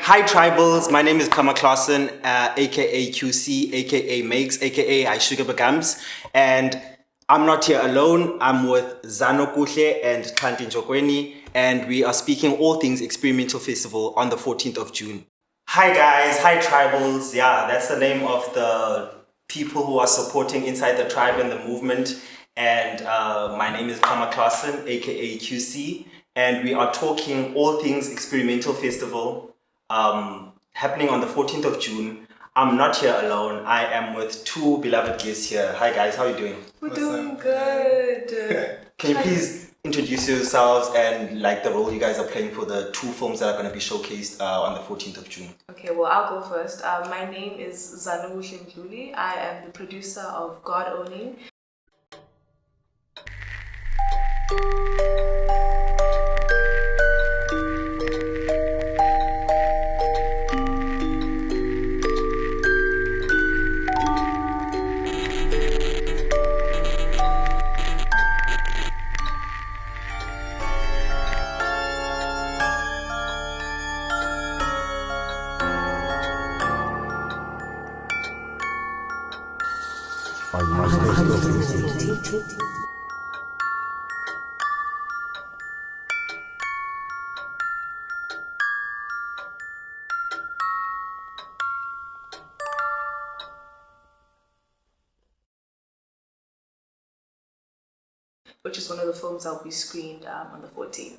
Hi Tribals, my name is Kama Klassen, aka QC, aka Makes, aka I Sugar Begams, and I'm not here alone. I'm with Zano Kuhle and Kanti Njokweni, and we are speaking all things Experimental Festival on the 14th of June. Hi guys, hi Tribals. Yeah, that's the name of the people who are supporting inside the tribe and the movement. And my name is Kama Klassen, aka QC, and we are talking all things Experimental Festival happening on the 14th of June. I'm not here alone. I am with two beloved guests here. Hi guys, how are you doing? We're doing good. Can you please introduce yourselves and like the role you guys are playing for the two films that are going to be showcased on the 14th of June? Okay, well, I'll go first. My name is Zanu Shimpluli. I am the producer of God Owning. Which is one of the films that will be screened on the 14th.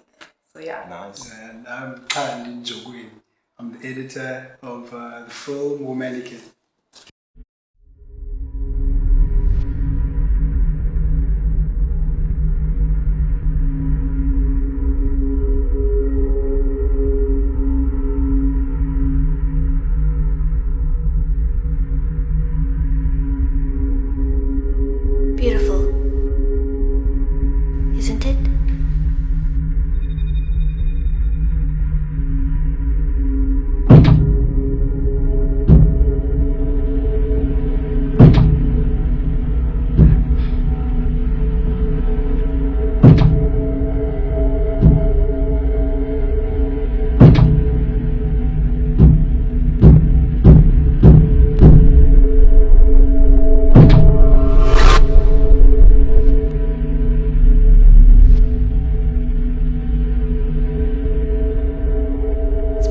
So yeah. Nice. And I'm Owning Womannequin. I'm the editor of the 4Womannequin. Beautiful, isn't it?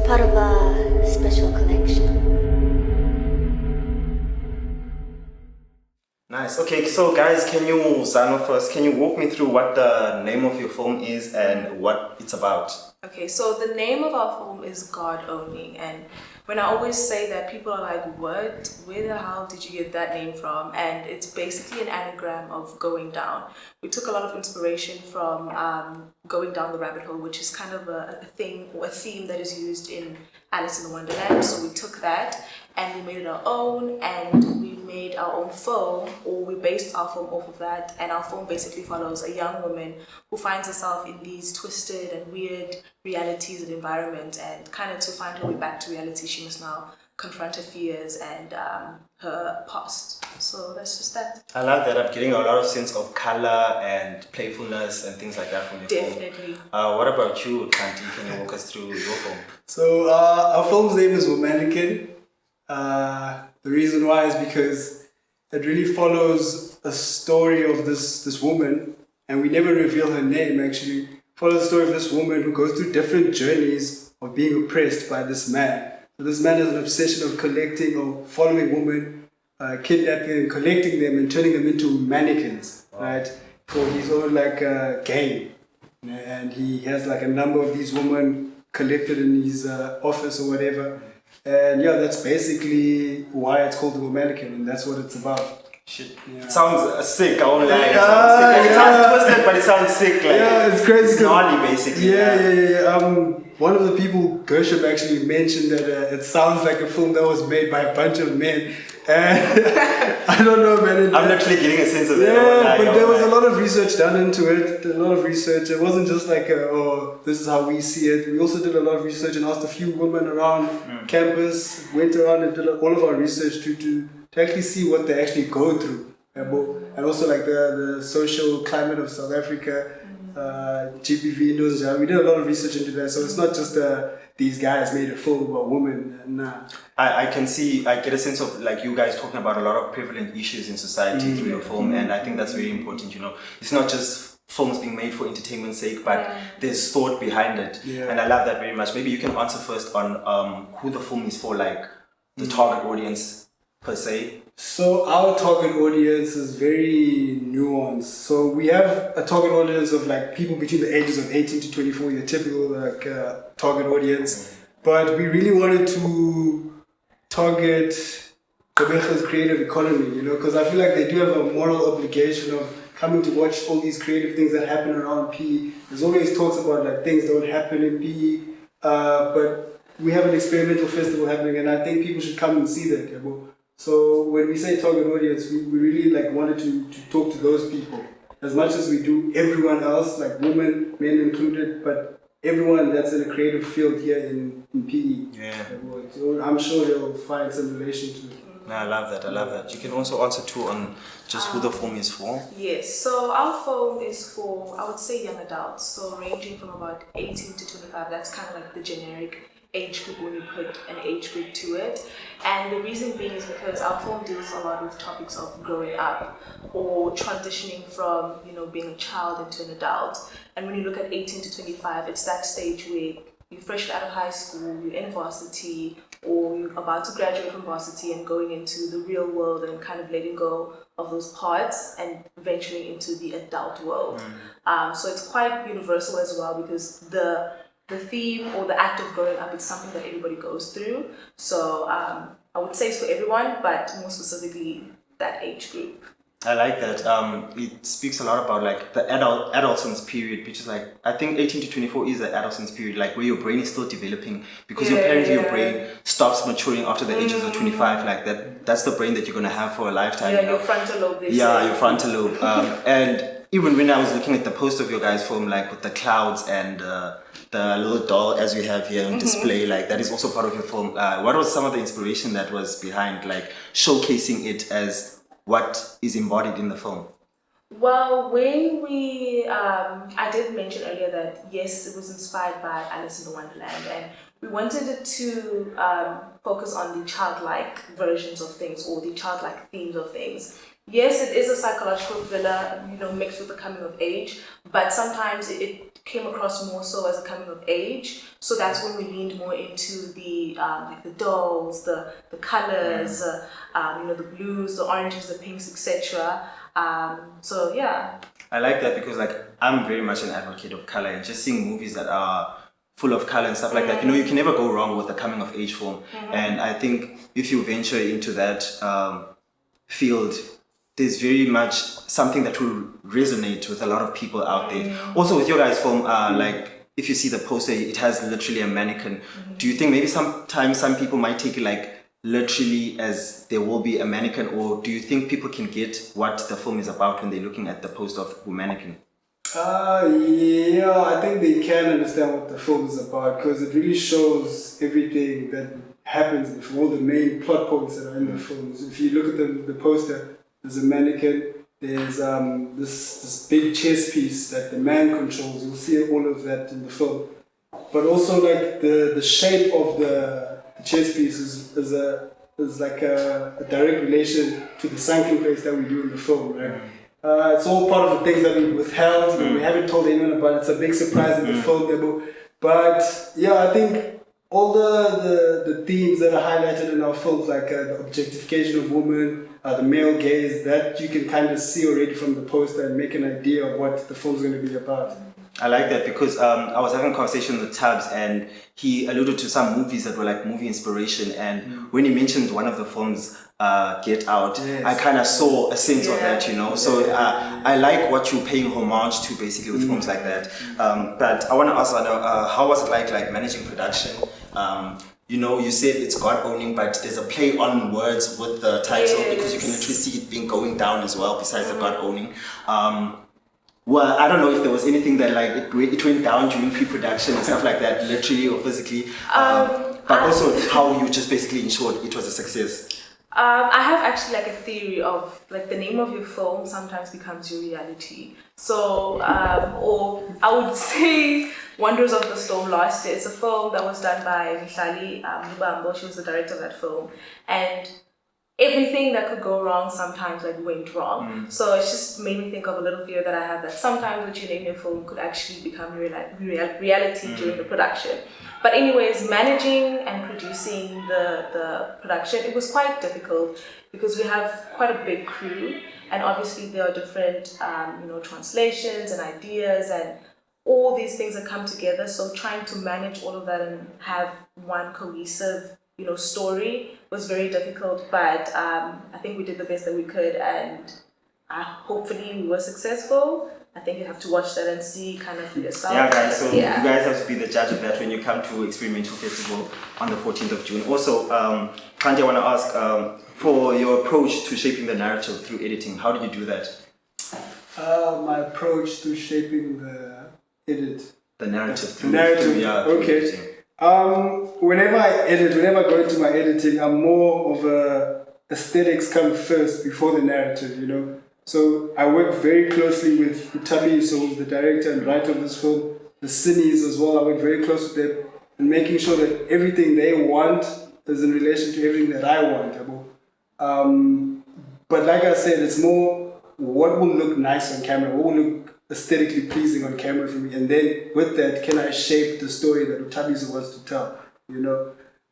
Part of a special collection. Nice. Okay, so guys, Zano first, can you walk me through what the name of your film is and what it's about? Okay, so the name of our film is God Owning, and when I always say that, people are like, what? Where the hell did you get that name from? And it's basically an anagram of going down. We took a lot of inspiration from Going Down the Rabbit Hole, which is kind of a theme that is used in Alice in Wonderland. So we took that and we made it our own, and we made our own film, or we based our film off of that. And our film basically follows a young woman who finds herself in these twisted and weird realities and environments, and kind of to find her way back to reality, she must now confront her fears and her past. So that's just that. I love that. I'm getting a lot of sense of color and playfulness and things like that from your film. Definitely. What about you, Kanti? Can you walk us through your film? So our film's name is Womannequin. The reason why is because it really follows a story of this woman, and we never reveal her name actually. Follows the story of this woman who goes through different journeys of being oppressed by this man. So this man has an obsession of collecting or following women, kidnapping them, collecting them and turning them into mannequins, right? For his own gain. And he has like a number of these women collected in his office or whatever. And yeah, that's basically why it's called the Womannequin, and that's what it's about. Shit. Yeah. It sounds sick, I won't lie. It sounds twisted, but it sounds sick. Like, yeah, it's crazy. It's gnarly, basically. Yeah. One of the people, Gershom, actually mentioned that it sounds like a film that was made by a bunch of men. And I don't know, man. I'm literally getting a sense of it. Yeah, but there was a lot of research done into it. A lot of research. It wasn't just like, this is how we see it. We also did a lot of research and asked a few women around campus, went around and did all of our research to actually see what they actually go through. And also like the social climate of South Africa. GBV, those. We did a lot of research into that, so it's not just these guys made a film about women. Nah. I get a sense of like you guys talking about a lot of prevalent issues in society through your film, and I think that's very important. You know, it's not just films being made for entertainment's sake, but there's thought behind it, and I love that very much. Maybe you can answer first on who the film is for, like the target audience per se. So our target audience is very nuanced. So we have a target audience of like people between the ages of 18 to 24, your typical like target audience. But we really wanted to target Gqeberha's creative economy, you know, because I feel like they do have a moral obligation of coming to watch all these creative things that happen around PE. There's always talks about like things don't happen in PE, but we have an experimental festival happening, and I think people should come and see that. So when we say target audience, we really like wanted to talk to those people as much as we do everyone else, like women, men included, but everyone that's in a creative field here in PE. Yeah. So I'm sure they'll find some relation to it. No, I love that. You can also answer too on just who the film is for. Yes, so our film is for, I would say, young adults, so ranging from about 18 to 25. That's kind of like the generic age group when you put an age group to it. And the reason being is because our film deals a lot with topics of growing up or transitioning from, you know, being a child into an adult. And when you look at 18 to 25, it's that stage where you're fresh out of high school, you're in varsity, or you're about to graduate from varsity and going into the real world and kind of letting go of those parts and venturing into the adult world. So it's quite universal as well, because the theme or the act of growing up is something that everybody goes through. So I would say it's for everyone, but more specifically that age group. I like that. It speaks a lot about like the adolescence period, which is like, I think 18 to 24 is the adolescence period, like where your brain is still developing, because apparently your brain stops maturing after the ages of 25. Like that's the brain that you're gonna have for a lifetime. Yeah, you know? your frontal lobe. Your frontal lobe. And even when I was looking at the poster of your guys' film, like with the clouds and the little doll as we have here on display, like that is also part of your film. What was some of the inspiration that was behind like showcasing it as what is embodied in the film? Well, when we, I did mention earlier that yes, it was inspired by Alice in the Wonderland, and we wanted it to focus on the childlike versions of things or the childlike themes of things. Yes, it is a psychological thriller, you know, mixed with the coming of age, but sometimes it came across more so as a coming of age. So that's when we leaned more into the like the dolls, the colors, you know, the blues, the oranges, the pinks, etc. So yeah. I like that because like I'm very much an advocate of color, and just seeing movies that are full of color and stuff like that, you know, you can never go wrong with a coming of age film. And I think if you venture into that field, there's very much something that will resonate with a lot of people out there. Also with your guys' film, like if you see the poster, it has literally a mannequin. Do you think maybe sometimes some people might take it like literally as there will be a mannequin, or do you think people can get what the film is about when they're looking at the poster of Womannequin? Yeah, I think they can understand what the film is about, because it really shows everything that happens, all the main plot points that are in the film. So if you look at the poster, there's a mannequin, there's this big chess piece that the man controls. You'll see all of that in the film. But also like the shape of the chess piece is like a direct relation to the sunken place that we do in the film, right? It's all part of the things that we withheld. We haven't told anyone about it. It's a big surprise in the film demo. But yeah, I think all the themes that are highlighted in our films, like the objectification of women, the male gaze, that you can kind of see already from the poster and make an idea of what the film's going to be about. I like that because I was having a conversation with Tabs, and he alluded to some movies that were like movie inspiration, and when he mentioned one of the films, Get Out, I kind of saw a sense of that, you know. So I like what you're paying homage to basically with films like that. But I want to ask, how was it like managing production? You know, you said it's God owning, but there's a play on words with the title, because you can literally see it being going down as well, besides the God owning. Well, I don't know if there was anything that like it went down during pre-production and stuff like that, literally or physically. But also how you just basically ensured it was a success. I have actually like a theory of like the name of your film sometimes becomes your reality. So, or I would say Wonders of the Storm last year. It's a film that was done by Mihlali Lubambo. She was the director of that film. And everything that could go wrong sometimes like went wrong. So it's just made me think of a little fear that I have that sometimes what you name your film could actually become reality during the production. But anyways, managing and producing the production, it was quite difficult because we have quite a big crew, and obviously there are different translations and ideas and all these things that come together. So trying to manage all of that and have one cohesive story was very difficult, but I think we did the best that we could, and hopefully we were successful. I think you have to watch that and see kind of for yourself. Yeah, guys, so you guys have to be the judge of that when you come to Experimental Festival on the 14th of June. Also, Kanji, I want to ask, for your approach to shaping the narrative through editing, how did you do that? My approach to shaping the narrative through okay. Editing. Whenever I go into my editing, I'm more of a aesthetics come first before the narrative, So I work very closely with Utabi, who's the director and writer of this film, the Cineas as well. I work very close with them and making sure that everything they want is in relation to everything that I want. But like I said, it's more what will look nice on camera, what will look aesthetically pleasing on camera for me, and then with that, can I shape the story that Utabiso wants to tell,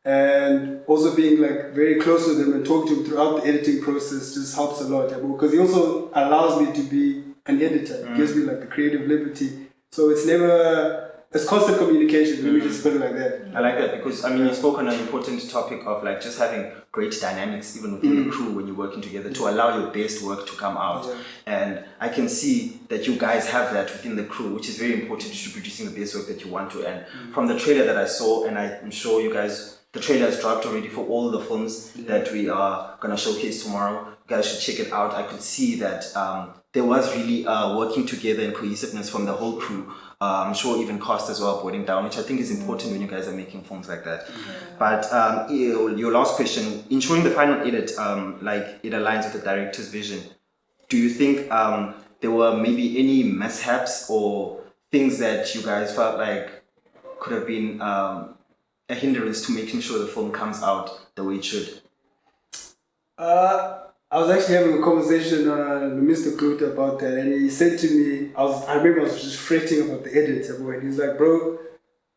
And also being like very close with him and talking to him throughout the editing process just helps a lot, because he also allows me to be an editor. He gives me like the creative liberty. So it's constant communication, let me just put it like that. I like that because, you spoke on an important topic of like just having great dynamics even within the crew when you're working together to allow your best work to come out. Yeah. And I can see that you guys have that within the crew, which is very important to producing the best work that you want to. And from the trailer that I saw, and I'm sure you guys, the trailer has dropped already for all the films that we are going to showcase tomorrow. You guys should check it out. I could see that there was really working together and cohesiveness from the whole crew. I'm sure even cost as well boiling down, which I think is important when you guys are making films like that. But your last question, ensuring the final edit, like it aligns with the director's vision. Do you think there were maybe any mishaps or things that you guys felt like could have been a hindrance to making sure the film comes out the way it should? I was actually having a conversation with Mr. Kluter about that, and he said to me, I remember I was just fretting about the edit, and he's like, bro,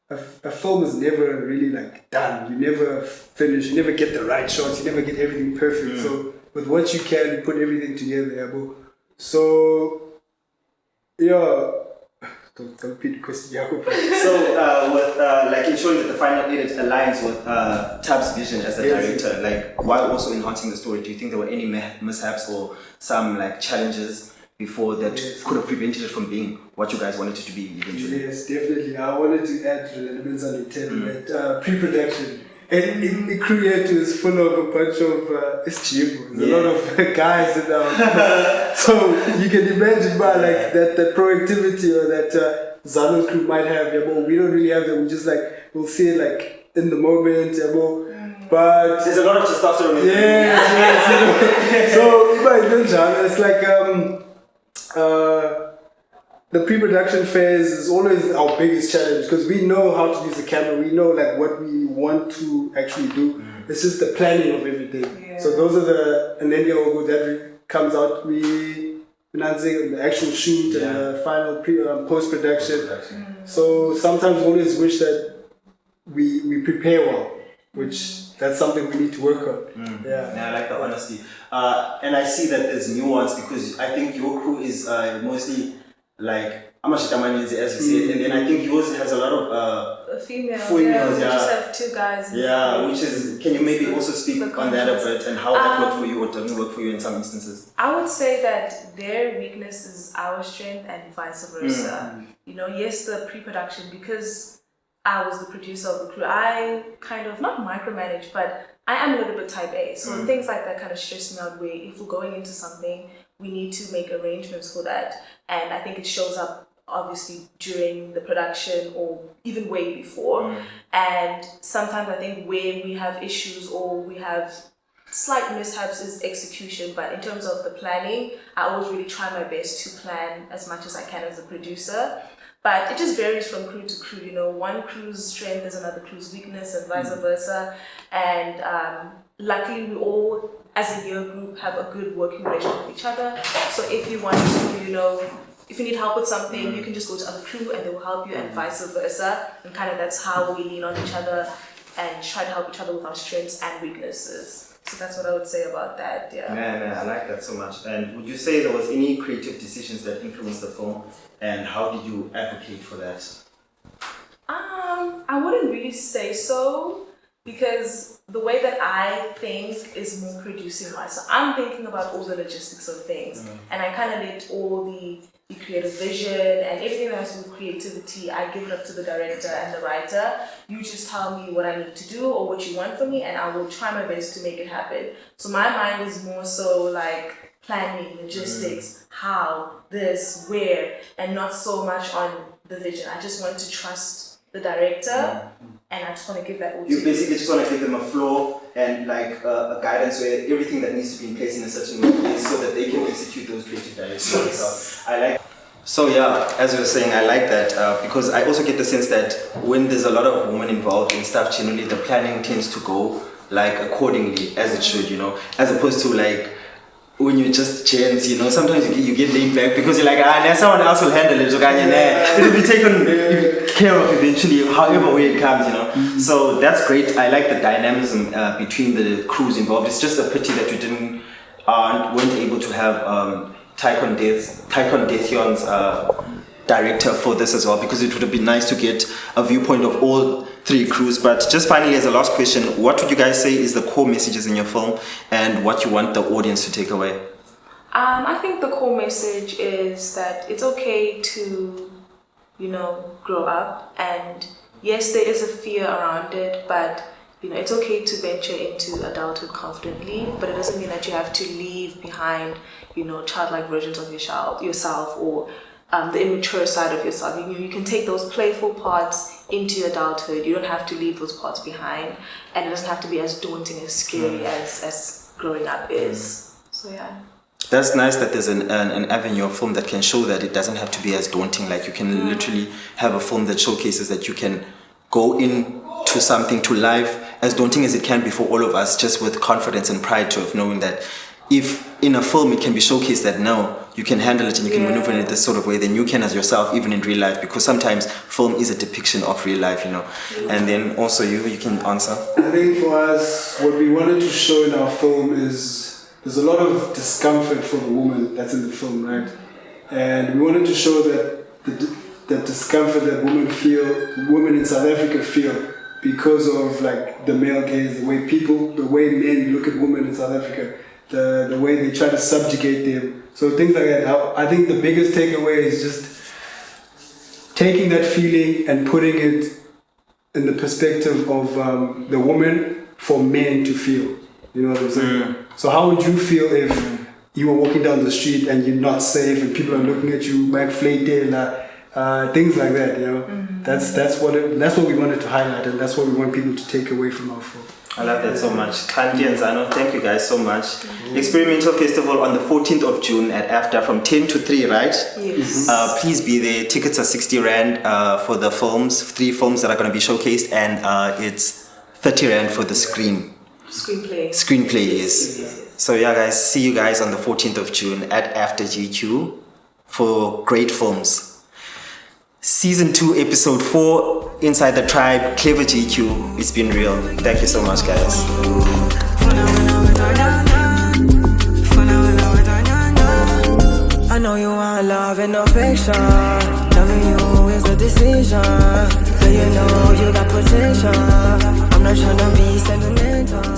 a film is never really like done. You never finish, you never get the right shots, you never get everything perfect. So with what you can, you put everything together, bro. So, don't repeat the question, Jacob. So, with like ensuring that the final edit aligns with Tab's vision as a director, like while also enhancing the story, do you think there were any mishaps or some like challenges before that could have prevented it from being what you guys wanted it to be eventually? Yes, definitely. I wanted to add elements on the pre-production. And the creator is full of a bunch of it's a lot of guys in so you can imagine like that proactivity or that Zano's crew might have, we don't really have that. We just like we'll see it like in the moment, but there's a lot of testosterone. Yes. So it's like the pre-production phase is always our biggest challenge because we know how to use the camera, we know like what we want to actually do. It's just the planning of everything. So those are and then that comes out, the actual shoot and the final post-production. So sometimes we always wish that we prepare well, which that's something we need to work on. I like the honesty. And I see that there's nuance because I think your crew is mostly like Amashitamani, as you said, and then I think yours has a lot of females. We just have two guys. Which is, can you maybe also speak on that a bit and how that worked for you or doesn't work for you in some instances? I would say that their weakness is our strength and vice versa. Yes, the pre-production, because I was the producer of the crew, I kind of, not micromanage, but I am a little bit type A. So things like that kind of stress me out where if we're going into something, we need to make arrangements for that. And I think it shows up obviously during the production or even way before. And sometimes I think where we have issues or we have slight mishaps is execution, but in terms of the planning, I always really try my best to plan as much as I can as a producer. But it just varies from crew to crew. You know, one crew's strength is another crew's weakness, and vice versa. And luckily, we all, as a year group, have a good working relationship with each other. So if you want to, you know, if you need help with something, you can just go to other crew and they will help you, and vice versa. And kind of that's how we lean on each other and try to help each other with our strengths and weaknesses. So that's what I would say about that, yeah. Man, I like that so much. And would you say there was any creative decisions that influenced the film, and how did you advocate for that? I wouldn't really say so, because the way that I think is more producing wise. So I'm thinking about all the logistics of things, and I kind of let all the creative vision and everything that has to do with creativity, I give it up to the director and the writer. You just tell me what I need to do or what you want from me, and I will try my best to make it happen. So my mind is more so like planning, logistics, how, this, where, and not so much on the vision. I just want to trust the director, and I just want to give that all to you. Basically just want to give them a floor and like a guidance where everything that needs to be in place in a certain way is so that they can execute those creative directions. Yes. So I like. So yeah, as you were saying, I like that because I also get the sense that when there's a lot of women involved in stuff, generally the planning tends to go like accordingly as it should, you know, as opposed to like when you're just gents, you know, sometimes you get laid back because you're like, someone else will handle it, it'll be taken care of eventually, however way it comes, you know. So that's great. I like the dynamism between the crews involved. It's just a pity that we weren't able to have Taikon Dehyon's director for this as well, because it would have been nice to get a viewpoint of all three crews. But just finally, as a last question, what would you guys say is the core messages in your film and what you want the audience to take away? I think the core message is that it's okay to, you know, grow up, and yes, there is a fear around it, but you know, it's okay to venture into adulthood confidently, but it doesn't mean that you have to leave behind, you know, childlike versions of yourself or the immature side of yourself. You can take those playful parts into adulthood. You don't have to leave those parts behind, and it doesn't have to be as daunting, as scary as growing up is. So yeah. That's nice that there's an avenue of film that can show that it doesn't have to be as daunting. Like you can literally have a film that showcases that you can go into something, to life, as daunting as it can be for all of us, just with confidence and pride of knowing that if in a film it can be showcased that no, you can handle it and you can maneuver in it this sort of way, then you can as yourself, even in real life, because sometimes film is a depiction of real life, you know. And then also you can answer. I think for us, what we wanted to show in our film is there's a lot of discomfort for the woman that's in the film, right? And we wanted to show that the discomfort that women in South Africa feel because of like the male gaze, the way men look at women in South Africa, the way they try to subjugate them. So things like that. I think the biggest takeaway is just taking that feeling and putting it in the perspective of the woman for men to feel. You know what I'm saying? So how would you feel if you were walking down the street and you're not safe and people are looking at you, things like that, you know? That's what we wanted to highlight, and that's what we want people to take away from our film. I love that so much. Kanti and Zano, thank you guys so much. Experimental Festival on the 14th of June at AFTA from 10 to 3, right? Yes. Please be there. Tickets are 60 Rand for the films, 3 films that are going to be showcased, and it's 30 Rand for the screenplay. Yes. So yeah guys, see you guys on the 14th of June at AFTA GQ for great films. Season 2, episode 4, Inside the Tribe, Clever GQ. It's been real. Thank you so much, guys. I know you want love and affection. Loving you is a decision. Do you know you got potential? I'm not trying to be sentimental.